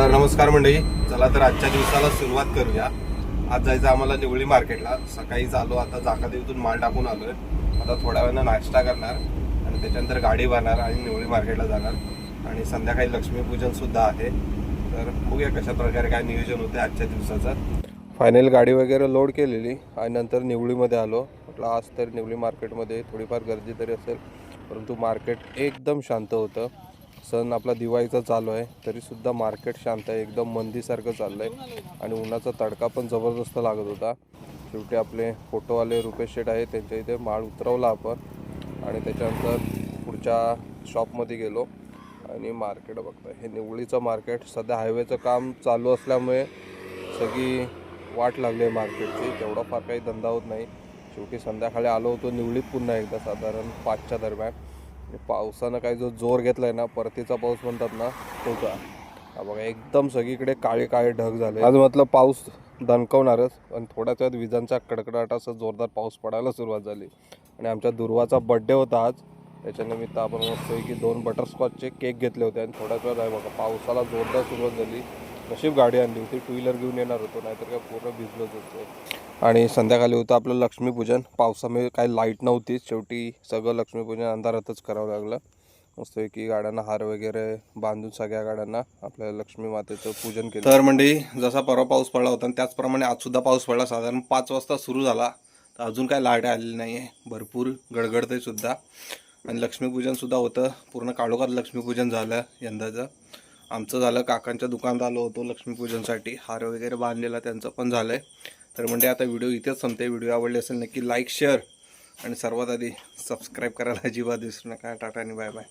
तर नमस्कार मंडळी, चला तर आजच्या दिवसाला सुरुवात करूया। आज जायचं आम्हाला निवळी मार्केटला। सकाळी चालू, आता जाकादेवीतून माल टाकून आलोय। आता थोड्या वेळानं नाश्ता करणार आणि त्याच्यानंतर गाडी भरणार आणि निवळी मार्केटला जाणार आणि संध्याकाळी लक्ष्मीपूजन सुद्धा आहे। तर बघूया कशा प्रकारे काय नियोजन होते आजच्या दिवसाचं। फायनल गाडी वगैरे लोड केलेली आणि नंतर निवळीमध्ये आलो। म्हटलं आज तर निवळी मार्केटमध्ये थोडीफार गर्दी तरी असेल, परंतु मार्केट एकदम शांत होतं। सण आपला दिवाळीचा चालू आहे तरीसुद्धा मार्केट शांत आहे, एकदम मंदीसारखं चाललं आहे आणि उन्हाचा तडका पण जबरदस्त लागत होता। शेवटी आपले फोटोवाले रुपेश शेठ आहे, त्यांच्या इथे माल उतरवला आपण आणि त्याच्यानंतर पुढच्या शॉपमध्ये गेलो आणि मार्केट बघताय हे निवळीचं मार्केट। सध्या हायवेचं काम चालू असल्यामुळे सगळी वाट लागली आहे मार्केटची, तेवढा फार काही धंदा होत नाही। शेवटी संध्याकाळी आलो होतो निवळीत पुन्हा एकदा साधारण 5च्या दरम्यान। पावसानं काय जो जोर घेतलाय ना, परतीचा पाऊस म्हणतात ना तोचा। हा बघा एकदम सगळीकडे काळे काळे ढग झाले। आज म्हटलं पाऊस दणकवणारच, पण थोड्याच वेळात विजांचा कडकडाट असं जोरदार पाऊस पडायला सुरुवात झाली। आणि आमच्या दुर्वाचा बड्डे होता आज, त्याच्यानिमित्त आपण मस्तपैकी 2 बटरस्कॉचचे केक घेतले होते आणि थोड्याच वेळात आहे बघा पावसाला जोरदार सुरुवात झाली। नशीब गाडी आणली होती, 2 व्हीलर घेऊन येणार होतो, नाहीतर काय पूर्ण भिजलोच होतो। आणि संध्याकाळी होतं आपलं लक्ष्मीपूजन। पावसामुळे काही लाईट नव्हती, शेवटी सगळं लक्ष्मीपूजन अंधारातच करावं लागलं। मस्तपैकी गाड्यांना हार वगैरे बांधून सगळ्या गाड्यांना आपल्या लक्ष्मी मातेचं पूजन केलं। तर मंडळी, जसा परवा पाऊस पडला होता त्याचप्रमाणे आज सुद्धा पाऊस पडला। साधारण 5 वाजता सुरू झाला, तर अजून काय लाईट आलेली नाही आहे, भरपूर गडगडतंय सुद्धा। आणि लक्ष्मीपूजन सुद्धा होतं, पूर्ण काळोखात लक्ष्मीपूजन झालं यंदाचं। आमचं झालं, काकांच्या दुकानात आलो होतो लक्ष्मीपूजनसाठी, हार वगैरे बांधलेला त्यांचं पण झालंय। तर म्हणजे आता व्हिडिओ इथेच संपते। व्हिडिओ आवडले असेल नक्की लाईक, शेअर आणि सर्वात आधी सबस्क्राईब करायला अजिबात विसरू नका। टाटा आणि बाय बाय।